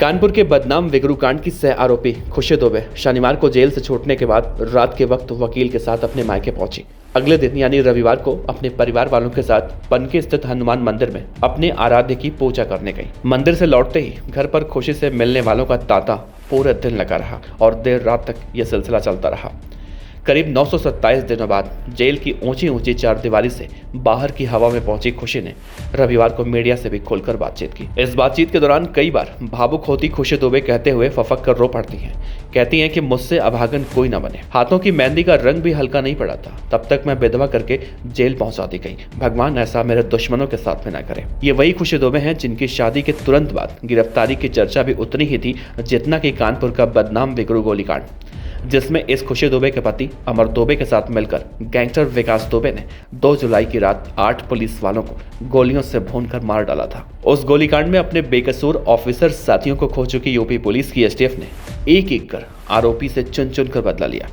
कानपुर के बदनाम विगरू कांड की सह आरोपी खुशी दुबे शनिवार को जेल से छूटने के बाद रात के वक्त वकील के साथ अपने मायके पहुंची। अगले दिन यानी रविवार को अपने परिवार वालों के साथ पनके स्थित हनुमान मंदिर में अपने आराध्य की पूजा करने गई। मंदिर से लौटते ही घर पर खुशी से मिलने वालों का तांता पूरे दिन लगा रहा और देर रात तक यह सिलसिला चलता रहा। करीब 927 दिनों बाद जेल की ऊंची ऊंची चारदीवारी से बाहर की हवा में पहुंची खुशी ने रविवार को मीडिया से भी खुलकर बातचीत की। इस बातचीत के दौरान कई बार भावुक होती खुशी दुबे कहते हुए फफक कर रो पड़ती हैं। कहती हैं कि मुझसे अभागन कोई न बने। हाथों की मेहंदी का रंग भी हल्का नहीं पड़ा था, तब तक मैं विधवा करके जेल पहुंचा दी गई। भगवान ऐसा मेरे दुश्मनों के साथ में न करे। ये वही खुशी दुबे हैं जिनकी शादी के तुरंत बाद गिरफ्तारी की चर्चा भी उतनी ही थी जितना कि कानपुर का बदनाम विगरू गोलीकांड, जिसमें इस खुशी दुबे के पति अमर दुबे के साथ मिलकर गैंगस्टर विकास दुबे ने 2 जुलाई की रात 8 पुलिस वालों को गोलियों से भूनकर मार डाला था। उस गोलीकांड में अपने बेकसूर ऑफिसर साथियों को खो चुकी यूपी पुलिस की एसटीएफ ने एक एक कर आरोपी से चुन चुन कर बदला लिया,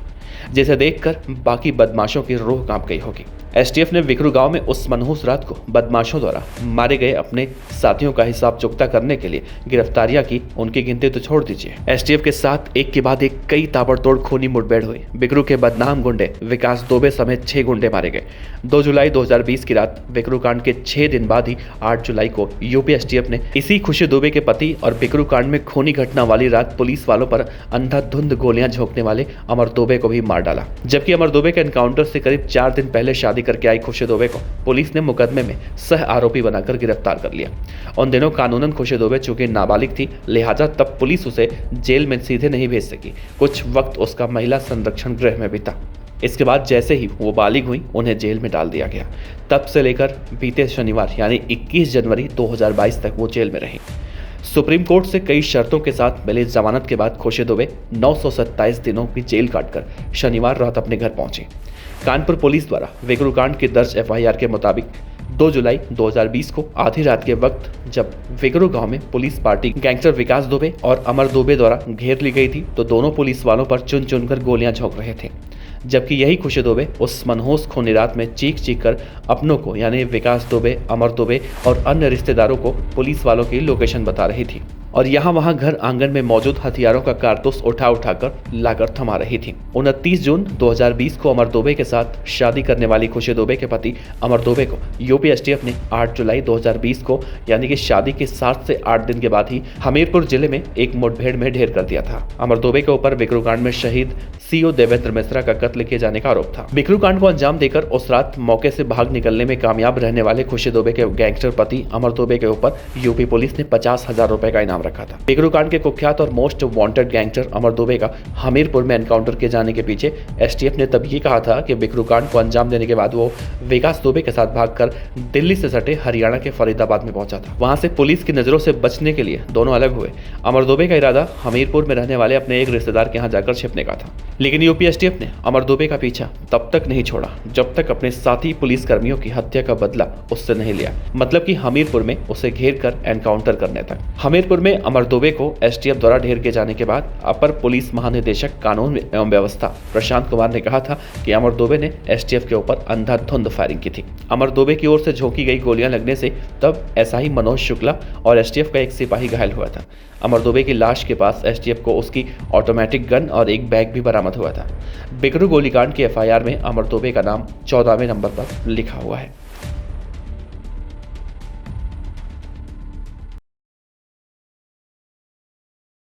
जिसे देखकर बाकी बदमाशों की रूह कांप गई होगी। एसटीएफ ने विकरू गांव में उस मनहूस रात को बदमाशों द्वारा मारे गए अपने साथियों का हिसाब चुकता करने के लिए गिरफ्तारियां की। उनकी गिनती तो छोड़ दीजिए, एसटीएफ के साथ एक के बाद एक कई ताबड़तोड़ खूनी मुठभेड़ हुई। विकरू के बदनाम गुंडे विकास दुबे समेत 6 गुंडे मारे गए। 2 जुलाई 2020 की रात विकरू कांड के 6 दिन बाद ही 8 जुलाई को यूपी एसटीएफ ने इसी खुशी दुबे के पति और विकरू कांड में खूनी घटना वाली रात पुलिस वालों पर अंधाधुंध गोलियां झोंकने वाले अमर दुबे को भी मार डाला। जबकि अमर दुबे के एनकाउंटर से करीब 4 दिन पहले शादी करके आई खुशी दुबे को पुलिस ने मुकदमे में सह आरोपी बनाकर गिरफ्तार कर लिया। उन दिनों कानूनन खुशी दुबे चूंकि नाबालिग थी, लिहाजा तब पुलिस उसे जेल में सीधे नहीं भेज सकी। कुछ वक्त उसका महिला संरक्षण गृह में बीता। इसके बाद जैसे ही वो बालिग हुई, उन्हें जेल में डाल दिया गया। तब से लेकर बीते शनिवार यानी 21 जनवरी 2022 तक वो जेल में रही। सुप्रीम कोर्ट से कई शर्तों के साथ मिली जमानत के बाद खुशी दुबे 927 दिनों की जेल काटकर शनिवार रात अपने घर पहुंची। कानपुर पुलिस द्वारा विकरू कांड की दर्ज एफआईआर के मुताबिक 2 जुलाई 2020 को आधी रात के वक्त जब विकरू गांव में पुलिस पार्टी गैंगस्टर विकास दुबे और अमर दुबे द्वारा घेर ली गई थी, तो दोनों पुलिस वालों पर चुन चुनकर गोलियां झोंक रहे थे। जबकि यही खुशी दुबे उस मनहूस खूनी रात में चीख चीख कर अपनों को यानी विकास दुबे, अमर दुबे और अन्य रिश्तेदारों को पुलिस वालों की लोकेशन बता रही थी और यहाँ वहाँ घर आंगन में मौजूद हथियारों का कारतूस उठा उठाकर लाकर थमा रही थी। 29 जून 2020 को अमर दुबे के साथ शादी करने वाली खुशी दुबे के पति अमर दुबे को यूपी एसटीएफ ने 8 जुलाई 2020 को यानी कि शादी के 7 से 8 दिन के बाद ही हमीरपुर जिले में एक मुठभेड़ में ढेर कर दिया था। अमर दुबे के ऊपर विकरू कांड में शहीद सीओ देवेंद्र मिश्रा का कत्ल किए जाने का आरोप था। विकरू कांड को अंजाम देकर उस रात मौके से भाग निकलने में कामयाब रहने वाले खुशी दुबे के गैंगस्टर पति अमर दुबे के ऊपर यूपी पुलिस ने 50,000 रुपए का इनाम रखा था। विकरू कांड के कुख्यात और most wanted gangster Amar Dubey का हमीरपुर में एनकाउंटर किए जाने के पीछे एसटीएफ ने तब ये कहा था कि विकरू कांड को अंजाम देने के बाद वो विकास दुबे के साथ भागकर दिल्ली से सटे हरियाणा के फरीदाबाद में पहुंचा था। वहां से पुलिस की नजरों से बचने के लिए दोनों अलग हुए। अमर दुबे का इरादा हमीरपुर में रहने वाले अपने एक रिश्तेदार के यहाँ जाकर छिपने का था, लेकिन यूपी एसटीएफ ने अमर दुबे का पीछा तब तक नहीं छोड़ा जब तक अपने साथी पुलिस कर्मियों की हत्या का बदला उससे नहीं लिया। मतलब कि हमीरपुर में उसे घेर कर एनकाउंटर करने तक। हमीरपुर में अमर दुबे को एसटीएफ द्वारा ढेर किए जाने के बाद अपर पुलिस महानिदेशक कानून एवं व्यवस्था प्रशांत कुमार ने कहा था कि अमर दुबे ने एसटीएफ के ऊपर अंधाधुंध फायरिंग की थी। अमर दुबे की ओर से झोंकी गई गोलियां लगने से तब एसआई मनोज शुक्ला और एसटीएफ का एक सिपाही घायल हुआ था। अमर दुबे की लाश के पास एसटीएफ को उसकी ऑटोमेटिक गन और एक बैग भी बरामद हुआ था। विकरू गोलीकांड की एफआईआर में अमर दुबे का नाम 14वें नंबर पर लिखा हुआ है।